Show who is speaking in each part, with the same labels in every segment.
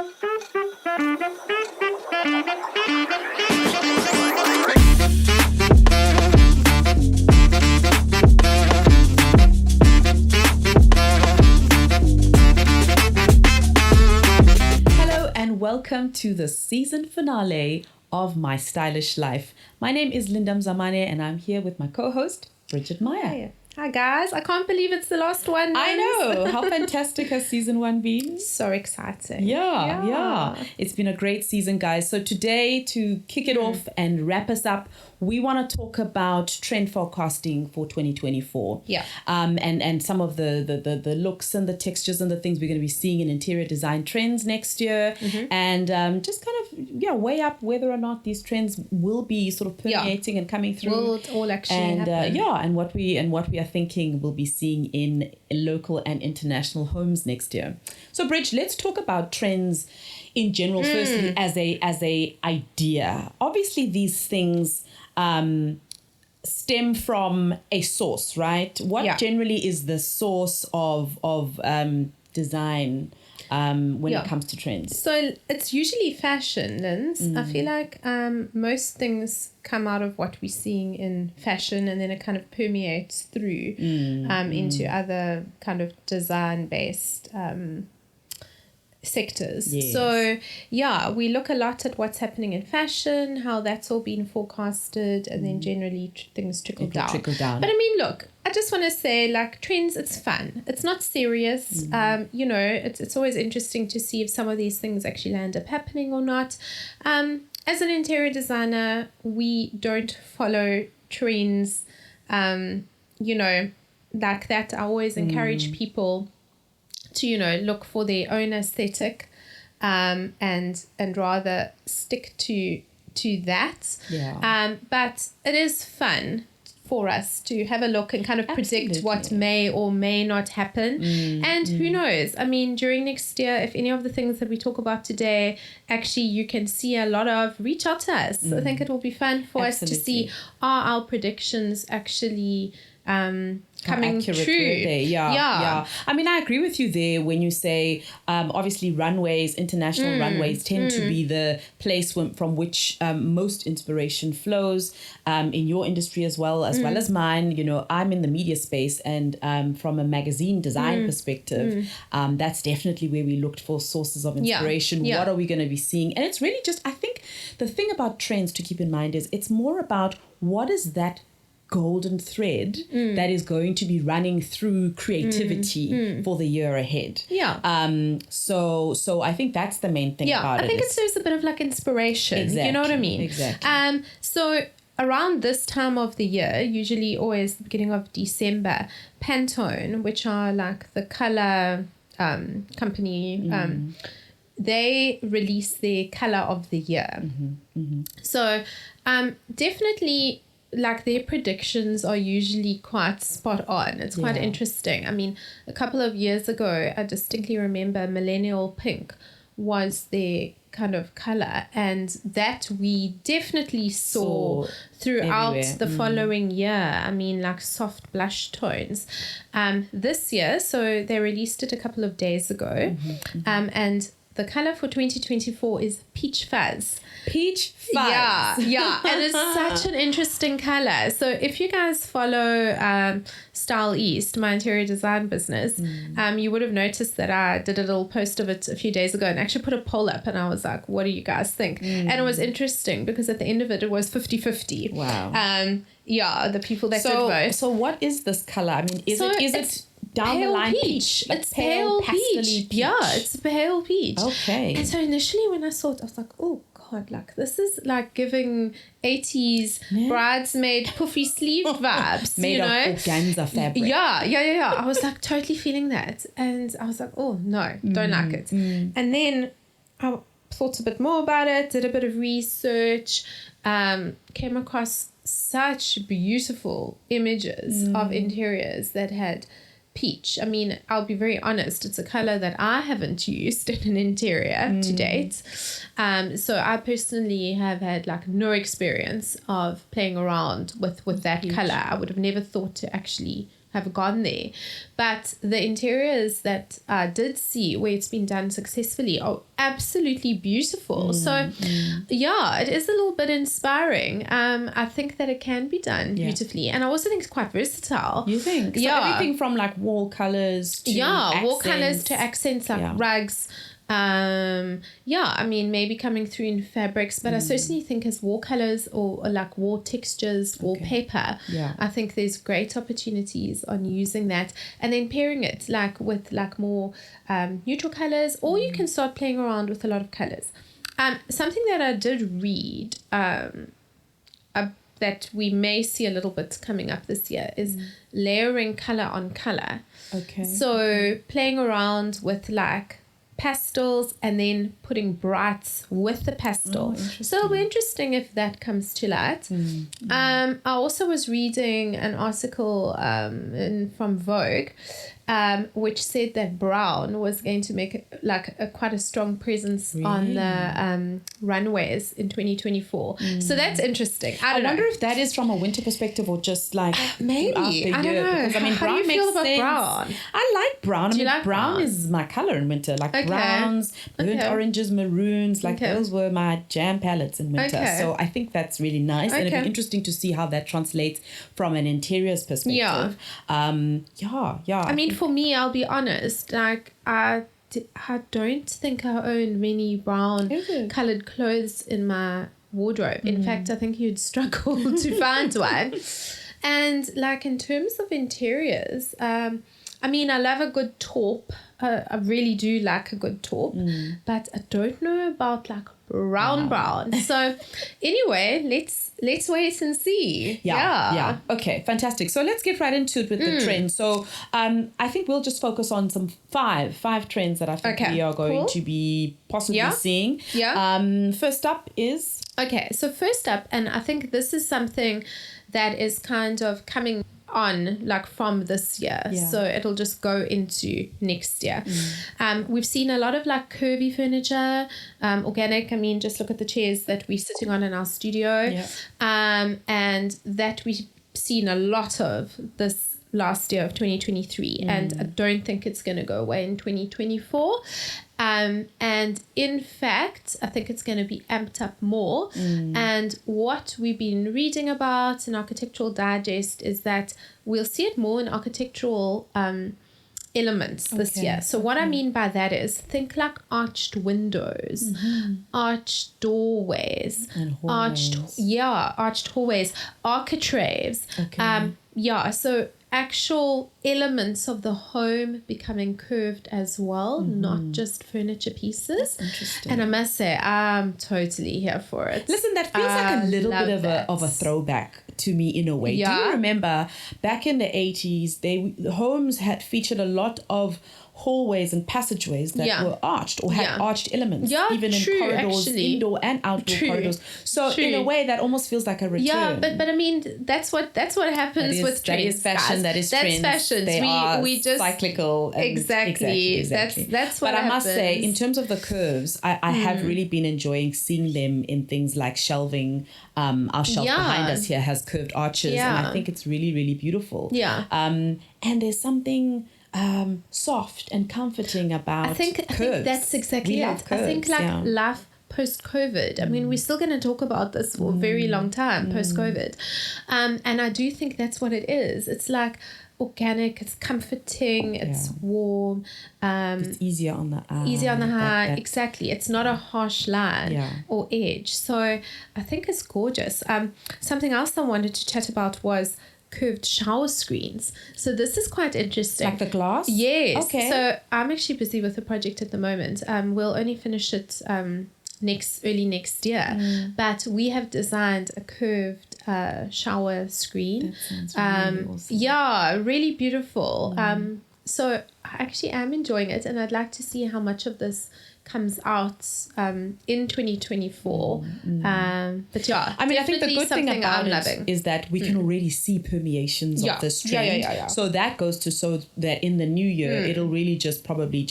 Speaker 1: Welcome to the season finale of My Stylish Life. My name is Linda Mzamane and I'm here with my co-host, Bridget Meyer.
Speaker 2: Hi guys, I can't believe it's the last one.
Speaker 1: I know. How fantastic has season 1 been?
Speaker 2: So exciting.
Speaker 1: Yeah. It's been a great season, guys. So today, to kick it off and wrap us up, we want to talk about trend forecasting for 2024.
Speaker 2: Yeah.
Speaker 1: And some of the looks and the textures and the things we're going to be seeing in interior design trends next year. And just kind of, weigh up whether or not these trends will be sort of permeating and coming through.
Speaker 2: Will it all actually happen?
Speaker 1: And what we are thinking we'll be seeing in local and international homes next year. So, Bridge, let's talk about trends in general, firstly, as a idea. Obviously, these things stem from a source, right? What generally is the source of design when it comes to trends?
Speaker 2: So it's usually fashion, Linz. I feel like most things come out of what we're seeing in fashion, and then it kind of permeates through into other kind of design-based sectors.
Speaker 1: Yes.
Speaker 2: So we look a lot at what's happening in fashion, how that's all been forecasted, and then generally things trickle down. But I mean, look, I just want to say, like, trends, it's fun. It's not serious. It's always interesting to see if some of these things actually end up happening or not. As an interior designer, we don't follow trends, like that. I always encourage people to, look for their own aesthetic, and rather stick to that. But it is fun for us to have a look and kind of predict what may or may not happen. And who knows? I mean, during next year, if any of the things that we talk about today, actually you can see a lot of, reach out to us. I think it will be fun for us to see, are our predictions actually coming true?
Speaker 1: Yeah. I mean, I agree with you there when you say obviously runways, international runways tend to be the place from which most inspiration flows in your industry as well as mine. I'm in the media space, and from a magazine design perspective, that's definitely where we looked for sources of inspiration. What are we going to be seeing? And it's really just, I think the thing about trends to keep in mind is it's more about what is that golden thread that is going to be running through creativity for the year ahead. So I think that's the main thing about it.
Speaker 2: I think it serves a bit of like inspiration.
Speaker 1: Exactly,
Speaker 2: you know what I mean?
Speaker 1: Exactly.
Speaker 2: So around this time of the year, usually always the beginning of December, Pantone, which are like the color company, they release their color of the year. So definitely, like, their predictions are usually quite spot on. It's quite interesting. I mean, a couple of years ago, I distinctly remember millennial pink was their kind of color, and that we definitely saw throughout
Speaker 1: everywhere.
Speaker 2: The following year. I mean, like soft blush tones. This year, so they released it a couple of days ago, and the color for 2024 is peach fuzz.
Speaker 1: Peach fuzz.
Speaker 2: Yeah. And it's such an interesting color. So if you guys follow Style East, my interior design business, you would have noticed that I did a little post of it a few days ago and actually put a poll up, and I was like, what do you guys think? And it was interesting because at the end of it was 50-50.
Speaker 1: Wow.
Speaker 2: The people that did vote.
Speaker 1: So what is this color? I mean, is it down the line peach?
Speaker 2: Like it's pale peach. Yeah, it's pale peach.
Speaker 1: Okay.
Speaker 2: And so initially when I saw it, I was like, oh God, like this is like giving 80s bridesmaid puffy sleeve vibes.
Speaker 1: Made of organza fabric.
Speaker 2: Yeah. I was like totally feeling that. And I was like, oh no, don't like it. And then I thought a bit more about it, did a bit of research, came across such beautiful images of interiors that had peach. I mean, I'll be very honest, it's a color that I haven't used in an interior to date. So I personally have had like no experience of playing around with that peach color. I would have never thought to actually have gone there. But the interiors that I did see where it's been done successfully are absolutely beautiful. So yeah, it is a little bit inspiring. I think that it can be done beautifully, and I also think it's quite versatile.
Speaker 1: You think? So everything from like wall colors to
Speaker 2: wall colors to accents like rugs. I mean, maybe coming through in fabrics, but I certainly think as wall colors or like wall textures, wallpaper, I think there's great opportunities on using that, and then pairing it like with like more neutral colors, or you can start playing around with a lot of colors. Something that I did read that we may see a little bit coming up this year is layering color on color.
Speaker 1: Okay.
Speaker 2: So playing around with like pastels and then putting brights with the pastel. So it'll be interesting if that comes to light. I also was reading an article from Vogue which said that brown was going to make quite a strong presence on the runways in 2024. So that's interesting. I wonder
Speaker 1: if that is from a winter perspective or just like
Speaker 2: maybe. I don't know.
Speaker 1: Because, I mean,
Speaker 2: how do you feel about brown?
Speaker 1: I like brown.
Speaker 2: Do you like
Speaker 1: brown is my color in winter. Like browns, burnt oranges, maroons. Like those were my jam palettes in winter. So I think that's really nice, and it'd be interesting to see how that translates from an interiors perspective. I
Speaker 2: mean, for me, I'll be honest, like I don't think I own many brown colored clothes in my wardrobe. In fact, I think you'd struggle to find one. And like in terms of interiors, I mean, I love a good taupe. I really do like a good taupe, but I don't know about like brown. So anyway, let's wait and see. Yeah.
Speaker 1: Okay, fantastic. So let's get right into it with the trends. So I think we'll just focus on some five trends that I think we are going to be possibly seeing. First up is...
Speaker 2: Okay, so first up, and I think this is something that is kind of coming on like from this year, so it'll just go into next year. We've seen a lot of like curvy furniture, organic. I mean, just look at the chairs that we're sitting on in our studio, and that we've seen a lot of this last year of 2023, and I don't think it's going to go away in 2024. And in fact, I think it's going to be amped up more. And what we've been reading about in Architectural Digest is that we'll see it more in architectural elements this year. So what I mean by that is think like arched windows, arched doorways, arched hallways, architraves. So actual elements of the home becoming curved as well, not just furniture pieces.
Speaker 1: Interesting.
Speaker 2: And I must say, I'm totally here for it.
Speaker 1: Listen, that feels like a little bit of a throwback to me in a way. Do you remember back in the 80s, the homes had featured a lot of hallways and passageways that were arched or had arched elements, even in corridors, indoor and outdoor corridors. So in a way, that almost feels like a return.
Speaker 2: Yeah, but I mean, that's what happens with trends. That is fashion. That's fashion. We just
Speaker 1: cyclical.
Speaker 2: Exactly. That's what happens.
Speaker 1: But I must say, in terms of the curves, I have really been enjoying seeing them in things like shelving. Our shelf behind us here has curved arches, and I think it's really, really beautiful. And there's something soft and comforting about curves. I think
Speaker 2: that's exactly it. Curves, I think life post-COVID. I mean, we're still going to talk about this for a very long time post-COVID. And I do think that's what it is. It's like organic, it's comforting, it's warm.
Speaker 1: It's easier on the eye.
Speaker 2: Exactly. It's not a harsh line or edge. So I think it's gorgeous. Something else I wanted to chat about was curved shower screens. So this is quite interesting.
Speaker 1: Like the glass?
Speaker 2: Yes.
Speaker 1: Okay.
Speaker 2: So I'm actually busy with a project at the moment. We'll only finish it early next year. But we have designed a curved shower screen.
Speaker 1: That sounds really awesome.
Speaker 2: Yeah, really beautiful. So I actually am enjoying it, and I'd like to see how much of this comes out in 2024. But yeah,
Speaker 1: I mean, I think the good thing about it is that we can already see permeations of this trend. So that goes to so that in the new year, it'll really probably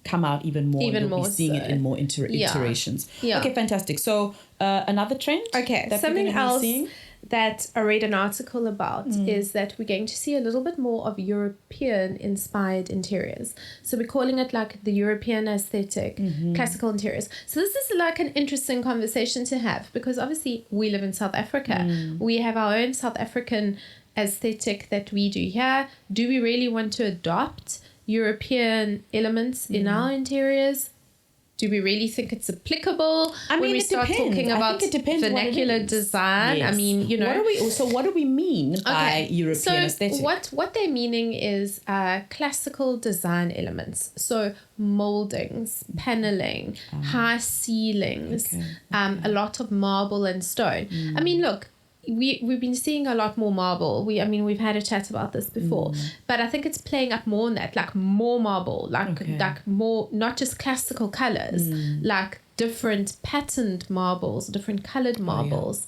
Speaker 1: come out even more. You'll be seeing it in more iterations. Okay, fantastic. So another trend.
Speaker 2: Okay, something else that I read an article about is that we're going to see a little bit more of European inspired interiors. So we're calling it like the European aesthetic, classical interiors. So this is like an interesting conversation to have, because obviously we live in South Africa. We have our own South African aesthetic that we do here. Do we really want to adopt European elements in our interiors? Do we really think it's applicable? When we start talking about vernacular design?
Speaker 1: Yes.
Speaker 2: I mean, you know.
Speaker 1: What do we mean by European aesthetic?
Speaker 2: What they're meaning is classical design elements. So moldings, paneling, high ceilings, a lot of marble and stone. I mean, look, we've been seeing a lot more marble. We've had a chat about this before, but I think it's playing up more on that, like more marble, like more, not just classical colors, like different patterned marbles, different colored marbles.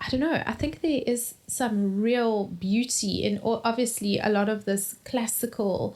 Speaker 2: I don't know. I think there is some real beauty in, obviously, a lot of this classical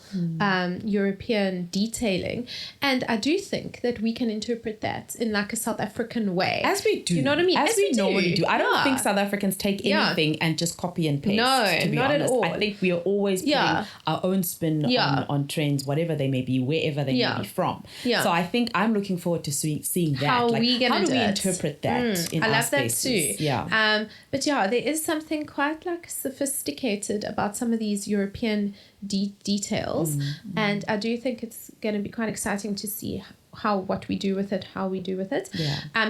Speaker 2: European detailing. And I do think that we can interpret that in like a South African way.
Speaker 1: As we do.
Speaker 2: You know what I mean?
Speaker 1: As we normally do. I don't think South Africans take anything and just copy and paste, to be
Speaker 2: not
Speaker 1: honest.
Speaker 2: at all.
Speaker 1: I think we are always putting our own spin on trends, whatever they may be, wherever they may be from. So I think I'm looking forward to seeing that.
Speaker 2: How do we
Speaker 1: interpret that in our spaces?
Speaker 2: I love that too.
Speaker 1: Yeah.
Speaker 2: But yeah, there is something quite like sophisticated about some of these European details, and I do think it's going to be quite exciting to see what we do with it, how we do with it.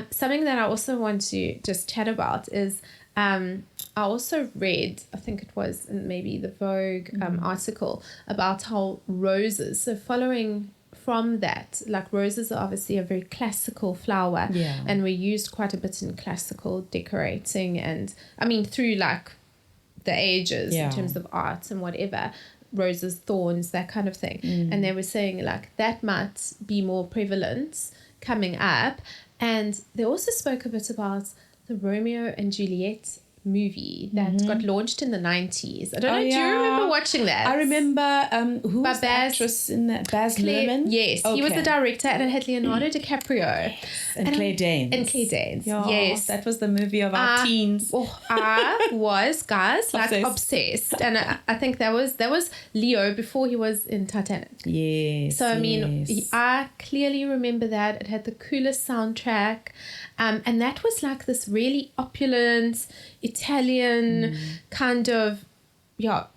Speaker 2: Something that I also want to just chat about is I also read, I think it was in maybe the Vogue article, about how roses, so following from that, like roses are obviously a very classical flower, and we're used quite a bit in classical decorating, and I mean through like the ages in terms of art and whatever, roses, thorns, that kind of thing. And they were saying like that might be more prevalent coming up. And they also spoke a bit about the Romeo and Juliet movie that got launched in the 90s. I don't know, do you remember watching that?
Speaker 1: I remember who was the actress in that? Baz Luhrmann?
Speaker 2: Yes, he was the director, and it had Leonardo DiCaprio.
Speaker 1: And Claire Danes.
Speaker 2: Yes.
Speaker 1: That was the movie of our teens.
Speaker 2: I was, guys, obsessed. And I think that was Leo before he was in Titanic.
Speaker 1: Yes.
Speaker 2: So, I mean, I clearly remember that. It had the coolest soundtrack. And that was like this really opulent Italian kind of,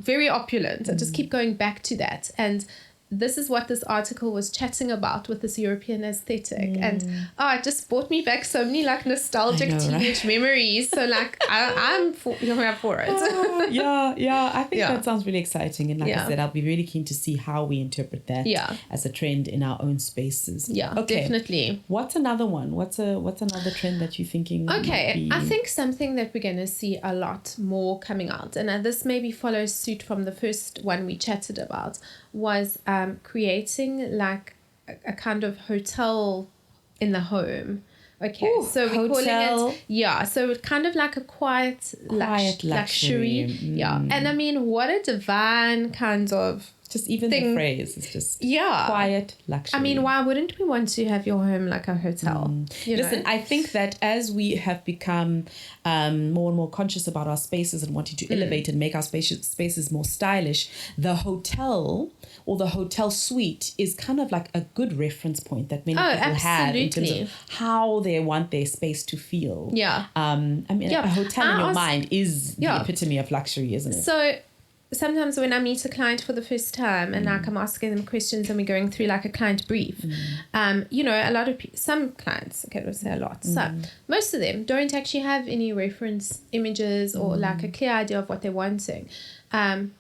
Speaker 2: very opulent. I just keep going back to that. And this is what this article was chatting about with this European aesthetic. And it just brought me back so many like nostalgic teenage memories. So like I'm for it.
Speaker 1: I think that sounds really exciting. And like I said, I'll be really keen to see how we interpret that as a trend in our own spaces.
Speaker 2: Definitely.
Speaker 1: What's another one? What's another trend that you're thinking?
Speaker 2: Okay, I think something that we're going to see a lot more coming out, and this maybe follows suit from the first one we chatted about, was creating like a kind of hotel in the home. Okay, so we're calling it, so it's kind of like a quiet luxury. And I mean, what a divine kind of
Speaker 1: just even the phrase is just quiet luxury.
Speaker 2: I mean, why wouldn't we want to have your home like a hotel?
Speaker 1: Listen, I think that as we have become more and more conscious about our spaces and wanting to elevate and make our spaces more stylish, the hotel or the hotel suite is kind of like a good reference point that many people have in terms of how they want their space to feel. I mean, a hotel in your mind is the epitome of luxury, isn't it?
Speaker 2: So sometimes when I meet a client for the first time and like I'm asking them questions and we're going through like a client brief, a lot of some clients, okay, we'll say a lot, most of them don't actually have any reference images or like a clear idea of what they're wanting,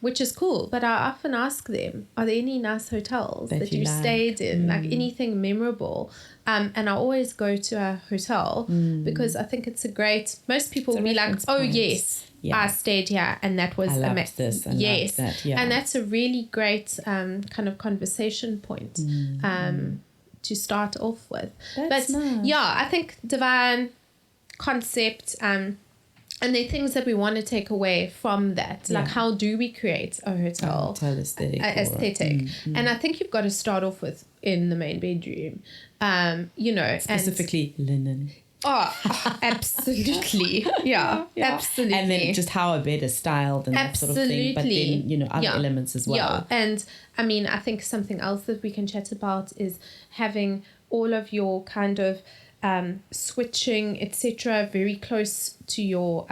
Speaker 2: which is cool. But I often ask them, are there any nice hotels that you stayed in, like anything memorable? And I always go to a hotel because I think it's most people will be like, oh yes, I stayed here and that was amazing. Yes, and that's a really great kind of conversation point to start off with.
Speaker 1: That's nice.
Speaker 2: I think divine concept and there are things that we want to take away from that. Like, how do we create a hotel
Speaker 1: aesthetic?
Speaker 2: And I think you've got to start off with in the main bedroom,
Speaker 1: specifically linen.
Speaker 2: Absolutely. Yeah, absolutely.
Speaker 1: And then just how a bed is styled and that sort of thing. But then, other elements as well.
Speaker 2: Yeah, and I mean, I think something else that we can chat about is having all of your kind of switching, etc., very close to your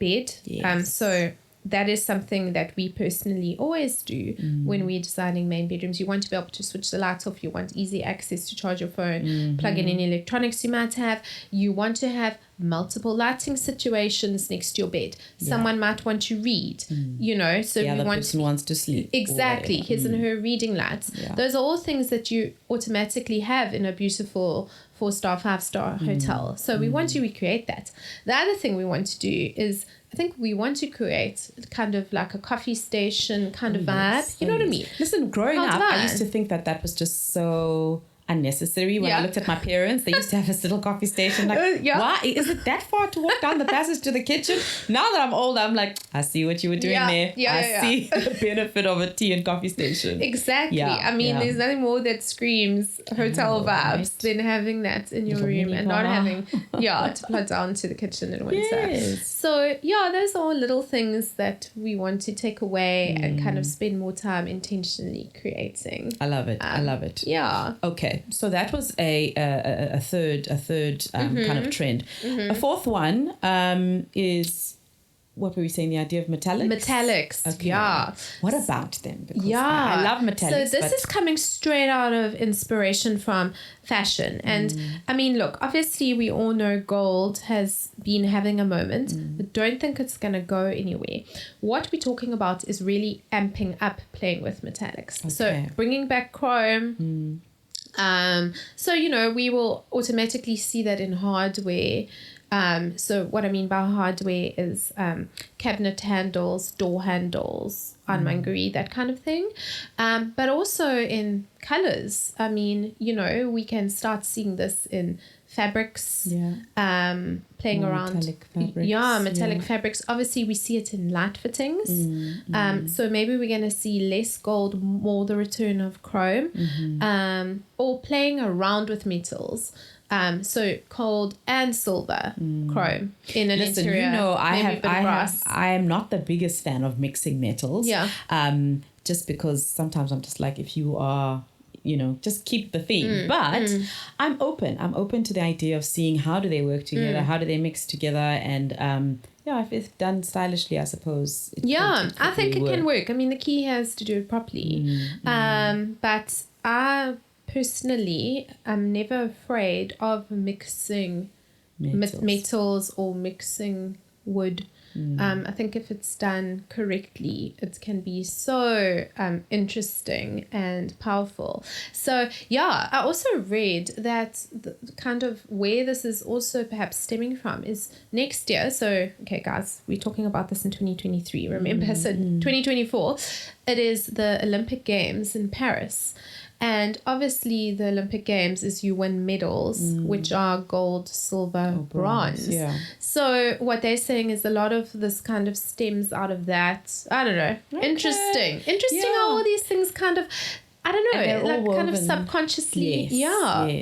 Speaker 2: bed.
Speaker 1: Yes.
Speaker 2: So that is something that we personally always do when we're designing main bedrooms. You want to be able to switch the lights off. You want easy access to charge your phone, plug in any electronics you might have. You want to have multiple lighting situations next to your bed. Someone might want to read, so
Speaker 1: the other person wants to sleep.
Speaker 2: Exactly, his and her reading lights.
Speaker 1: Yeah.
Speaker 2: Those are all things that you automatically have in a beautiful 4-star, 5-star hotel. So we want to recreate that. The other thing we want to do is, I think we want to create kind of like a coffee station kind of vibe. You know what I mean?
Speaker 1: Listen, growing up, I used to think that was just so unnecessary. When I looked at my parents, they used to have this little coffee station. Like, why is it that far to walk down the passage to the kitchen? Now that I'm older, I'm like, I see what you were doing there. I see the benefit of a tea and coffee station.
Speaker 2: Exactly. I mean, there's nothing more that screams hotel vibes than having that in your room and not having to plug down to the kitchen in winter.
Speaker 1: Yes.
Speaker 2: So those are all little things that we want to take away and kind of spend more time intentionally creating.
Speaker 1: I love it. I love it.
Speaker 2: Yeah.
Speaker 1: Okay. So that was a third kind of trend. A fourth one is, what were we saying? The idea of metallics?
Speaker 2: Metallics. Okay. Yeah.
Speaker 1: What about them? Because I love metallics.
Speaker 2: So this is coming straight out of inspiration from fashion. And I mean, look, obviously we all know gold has been having a moment, but don't think it's going to go anywhere. What we're talking about is really amping up playing with metallics. Okay. So bringing back chrome. So, we will automatically see that in hardware. So what I mean by hardware is cabinet handles, door handles, armoire, that kind of thing. But also in colors. I mean, we can start seeing this in fabrics, playing around.
Speaker 1: Metallic fabrics.
Speaker 2: Metallic fabrics. Obviously, we see it in light fittings. So maybe we're going to see less gold, more the return of chrome, or playing around with metals. So gold and silver, chrome in an interior.
Speaker 1: I am not the biggest fan of mixing metals. Yeah. Just because sometimes I'm just like, if you are, just keep the theme. But I'm open to the idea of seeing how do they work together, how do they mix together, and if it's done stylishly, I suppose.
Speaker 2: I think it can work. I mean, the key has to do it properly. But I personally, I'm never afraid of mixing metals or mixing wood. I think if it's done correctly, it can be so interesting and powerful. So I also read that the kind of where this is also perhaps stemming from is next year. So, okay, guys, we're talking about this in 2023. Remember, so 2024, it is the Olympic Games in Paris. And obviously the Olympic Games is you win medals, which are gold, silver, bronze. Yeah. So what they're saying is a lot of this kind of stems out of that. I don't know. Okay. Interesting how all these things kind of, I don't know, like kind of subconsciously,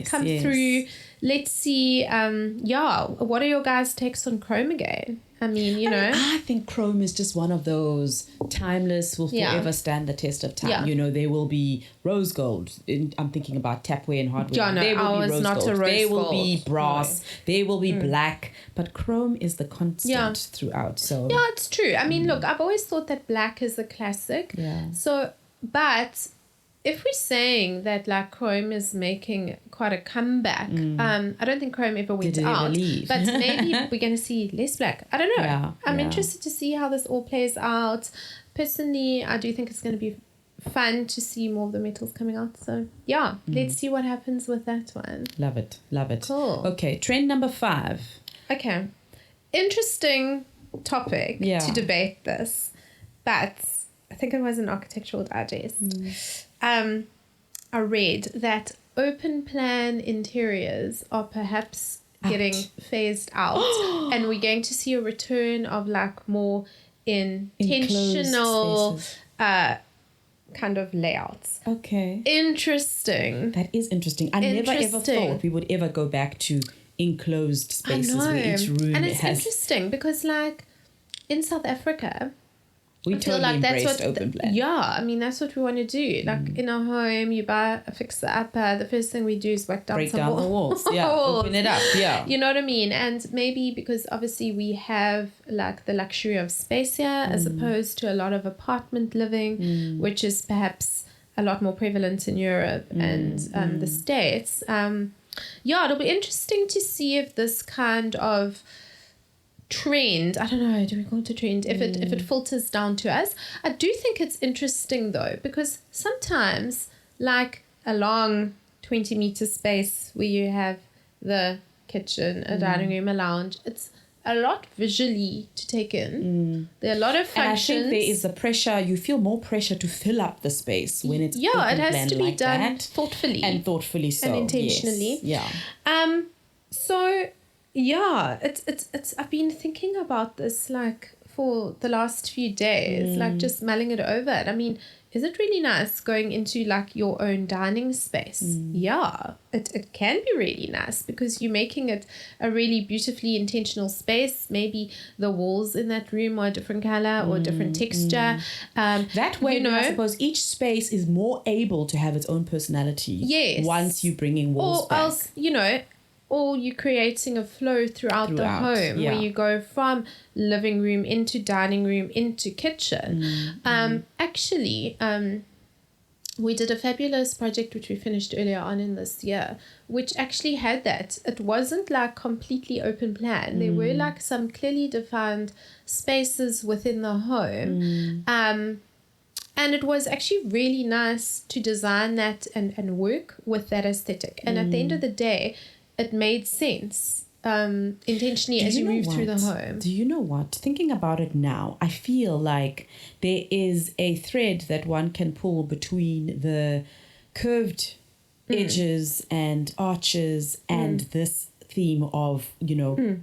Speaker 2: come through. Let's see, what are your guys' takes on chrome again? I mean,
Speaker 1: I think chrome is just one of those timeless, will forever stand the test of time. There will be rose gold. I'm thinking about tapware and hardware. There will be rose gold. There will be brass. There will be black. But chrome is the constant throughout. So
Speaker 2: it's true. I mean, look, I've always thought that black is a classic. Yeah. So, but if we're saying that like chrome is making quite a comeback, I don't think chrome ever went out. But maybe we're going to see less black. I don't know. I'm interested to see how this all plays out. Personally, I do think it's going to be fun to see more of the metals coming out. So let's see what happens with that one.
Speaker 1: Love it.
Speaker 2: Cool.
Speaker 1: Okay, trend number 5.
Speaker 2: Okay. Interesting topic to debate this. But I think it was an Architectural Digest. I read that open plan interiors are perhaps getting phased out and we're going to see a return of like more intentional kind of layouts.
Speaker 1: Okay.
Speaker 2: Interesting.
Speaker 1: That is interesting. I never ever thought we would ever go back to enclosed spaces where each room
Speaker 2: and it's
Speaker 1: has...
Speaker 2: interesting because like in South Africa,
Speaker 1: we totally like embraced open plan.
Speaker 2: I mean, that's what we want to do. Like in our home, you buy a fixer-upper. The first thing we do is break down
Speaker 1: the walls. Yeah, open it up. Yeah.
Speaker 2: You know what I mean? And maybe because obviously we have like the luxury of space here as opposed to a lot of apartment living, which is perhaps a lot more prevalent in Europe and the States. It'll be interesting to see if this kind of trend, I don't know, do we call it a trend, if it filters down to us. I do think it's interesting though, because sometimes like a long 20-meter space where you have the kitchen, a dining room, a lounge, it's a lot visually to take in. There are a lot of functions.
Speaker 1: And I think there is a pressure, you feel more pressure to fill up the space when it's
Speaker 2: it has to be
Speaker 1: like
Speaker 2: done
Speaker 1: that.
Speaker 2: thoughtfully.
Speaker 1: And thoughtfully so.
Speaker 2: And intentionally.
Speaker 1: Yes. Yeah.
Speaker 2: So it's I've been thinking about this like for the last few days, like just mulling it over. I mean, is it really nice going into like your own dining space? Yeah, it can be really nice because you're making it a really beautifully intentional space. Maybe the walls in that room are a different color or different texture.
Speaker 1: That way, I suppose each space is more able to have its own personality.
Speaker 2: Yes.
Speaker 1: Once you bring in walls back.
Speaker 2: Or else, or you're creating a flow throughout the home where you go from living room into dining room into kitchen. Actually, we did a fabulous project which we finished earlier on in this year, which actually had that. It wasn't like completely open plan. There were like some clearly defined spaces within the home. And it was actually really nice to design that and work with that aesthetic. And at the end of the day, it made sense intentionally as you move through the home.
Speaker 1: Do you know what? Thinking about it now, I feel like there is a thread that one can pull between the curved edges and arches and this theme of,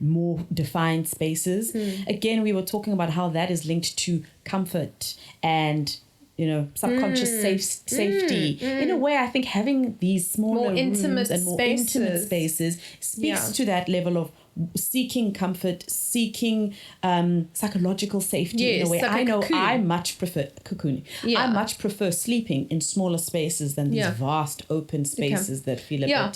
Speaker 1: more defined spaces. Again, we were talking about how that is linked to comfort and subconscious safety. In a way, I think having these smaller
Speaker 2: more intimate
Speaker 1: rooms and more intimate spaces speaks to that level of seeking comfort, seeking psychological safety in a way.
Speaker 2: Like
Speaker 1: I know
Speaker 2: cocoon.
Speaker 1: I much prefer cocooning. I much prefer sleeping in smaller spaces than these vast open spaces that feel a bit,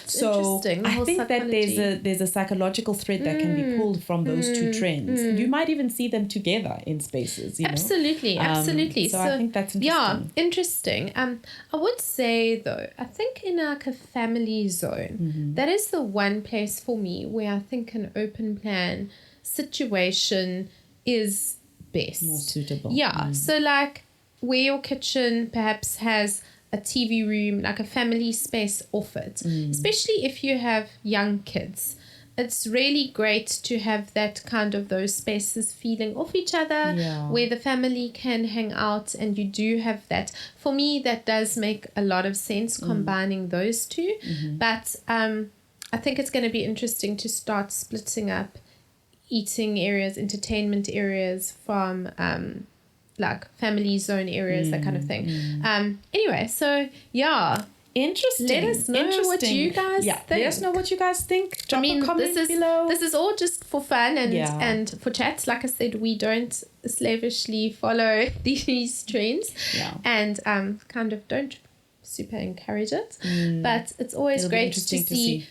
Speaker 1: So I think that there's a psychological thread that can be pulled from those two trends. You might even see them together in spaces.
Speaker 2: Absolutely.
Speaker 1: So I think that's interesting.
Speaker 2: Yeah, interesting. I would say though, I think in like a family zone, that is the one place for me where I think an open plan situation is best.
Speaker 1: More suitable.
Speaker 2: Yeah. So like where your kitchen perhaps has a TV room, like a family space off it, especially if you have young kids. It's really great to have that kind of those spaces feeding off each other where the family can hang out and you do have that. For me, that does make a lot of sense combining those two. But I think it's going to be interesting to start splitting up eating areas, entertainment areas from like family zone areas, that kind of thing. Anyway, so
Speaker 1: interesting.
Speaker 2: Let us know what you guys think.
Speaker 1: Let us know what you guys think. Drop a comment below.
Speaker 2: This is all just for fun and for chats. Like I said, we don't slavishly follow these trends and kind of don't super encourage it. But it's always great to see.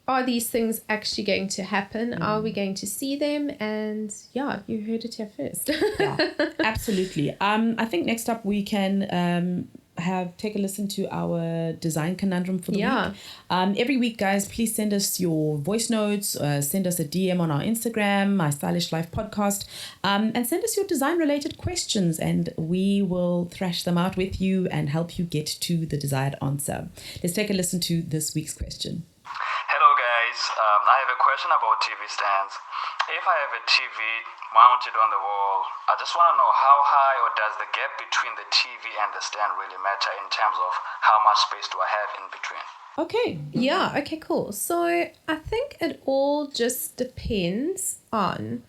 Speaker 2: Are these things actually going to happen? Are we going to see them? And you heard it here first.
Speaker 1: Absolutely. I think next up we can take a listen to our design conundrum for the week. Every week, guys, please send us your voice notes, send us a DM on our Instagram, My Stylish Life Podcast, and send us your design related questions and we will thrash them out with you and help you get to the desired answer. Let's take a listen to this week's question.
Speaker 3: Hello guys, I have a question about TV stands. If I have a TV mounted on the wall, I just want to know how high or does the gap between the TV and the stand really matter in terms of how much space do I have in between?
Speaker 2: Okay, cool. So I think it all just depends on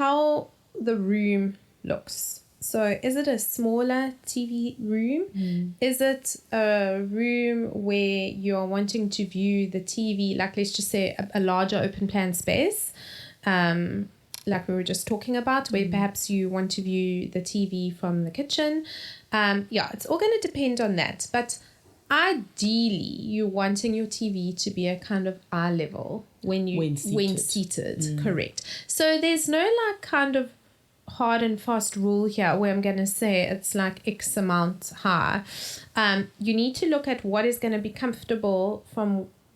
Speaker 2: how the room looks. So is it a smaller TV room? Is it a room where you're wanting to view the TV, like let's just say a larger open plan space, like we were just talking about, where perhaps you want to view the TV from the kitchen? It's all going to depend on that. But ideally, you're wanting your TV to be a kind of eye level when seated. Correct. So there's no like kind of hard and fast rule here where I'm going to say it's like X amount high. You need to look at what is going to be comfortable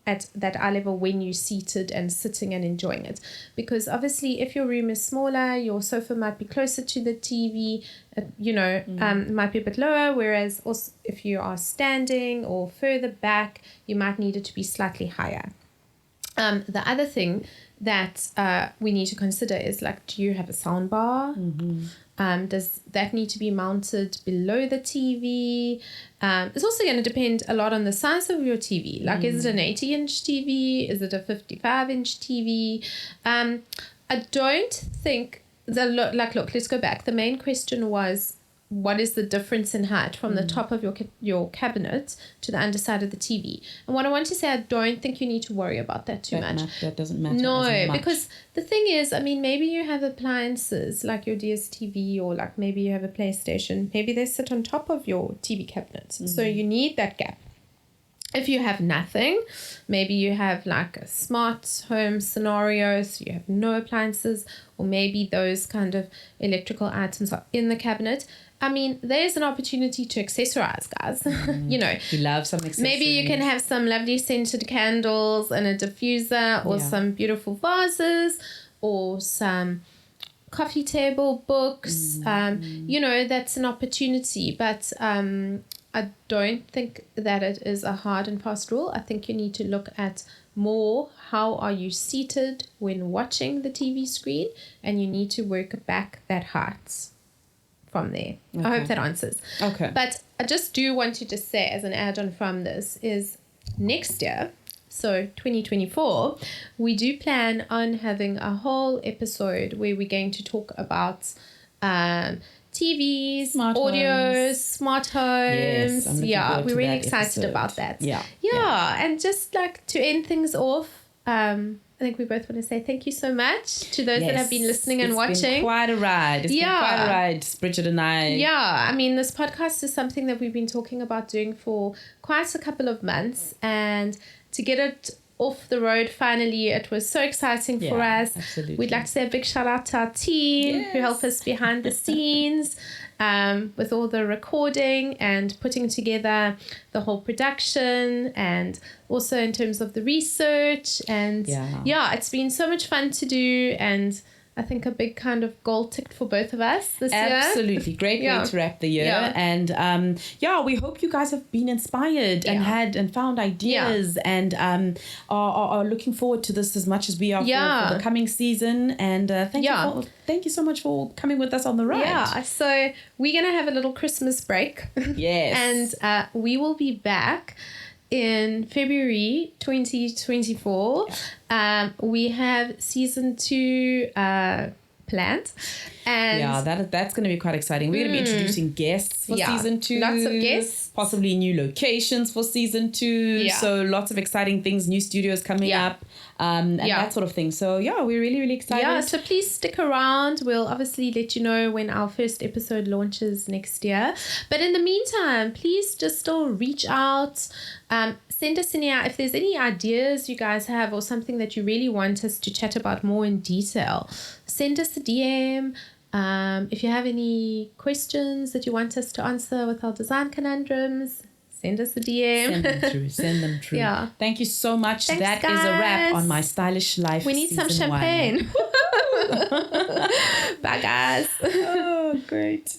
Speaker 2: at that eye level when you're seated and sitting and enjoying it. Because obviously if your room is smaller, your sofa might be closer to the TV, it might be a bit lower, whereas also if you are standing or further back, you might need it to be slightly higher. The other thing that we need to consider is like, do you have a sound bar? Does that need to be mounted below the TV? It's also going to depend a lot on the size of your TV. Like, is it an 80-inch TV? Is it a 55-inch TV? I don't think look, let's go back. The main question was, what is the difference in height from the top of your cabinet to the underside of the TV? And what I want to say, I don't think you need to worry about that too much.
Speaker 1: That doesn't matter.
Speaker 2: No, because the thing is, I mean, maybe you have appliances like your DSTV, or like maybe you have a PlayStation. Maybe they sit on top of your TV cabinet. So you need that gap. If you have nothing, maybe you have like a smart home scenario, so you have no appliances, or maybe those kind of electrical items are in the cabinet. I mean, there's an opportunity to accessorize, guys.
Speaker 1: We love some accessories.
Speaker 2: Maybe you can have some lovely scented candles and a diffuser, or some beautiful vases, or some coffee table books. That's an opportunity. But I don't think that it is a hard and fast rule. I think you need to look at more how are you seated when watching the TV screen, and you need to work back that height from there. Okay. I hope that answers.
Speaker 1: Okay.
Speaker 2: But I just do want to just say, as an add-on from this, is next year, so 2024, we do plan on having a whole episode where we're going to talk about TVs, smart homes. Yes, we're really excited about that. Yeah, and just like to end things off, I think we both want to say thank you so much to those that have been listening and watching. It's been
Speaker 1: quite a ride. It's been quite a ride, Bridget and I.
Speaker 2: Yeah, I mean, this podcast is something that we've been talking about doing for quite a couple of months, and to get it off the road finally, it was so exciting for us. Absolutely. We'd like to say a big shout out to our team who help us behind the scenes with all the recording and putting together the whole production, and also in terms of the research. And it's been so much fun to do, and I think a big kind of goal ticked for both of us this year.
Speaker 1: Absolutely. Great way to wrap the year. Yeah. And we hope you guys have been inspired and found ideas and are looking forward to this as much as we are for the coming season. And thank you so much for coming with us on the ride.
Speaker 2: Yeah. So we're going to have a little Christmas break.
Speaker 1: Yes.
Speaker 2: And we will be back in February 2024. We have season 2 planned, and
Speaker 1: that's going to be quite exciting. We're going to be introducing guests for season 2,
Speaker 2: lots of guests,
Speaker 1: possibly new locations for season 2, so lots of exciting things, new studios coming up, and that sort of thing. So we're really, really excited.
Speaker 2: So please stick around. We'll obviously let you know when our first episode launches next year, but in the meantime, please just still reach out. Send us if there's any ideas you guys have, or something that you really want us to chat about more in detail. Send us a DM. If you have any questions that you want us to answer with our design conundrums, send us a DM.
Speaker 1: Send them through.
Speaker 2: Yeah.
Speaker 1: Thank you so much.
Speaker 2: Thanks,
Speaker 1: that
Speaker 2: guys.
Speaker 1: is a wrap on My Stylish Life.
Speaker 2: We need some champagne. Bye, guys.
Speaker 1: Oh, great.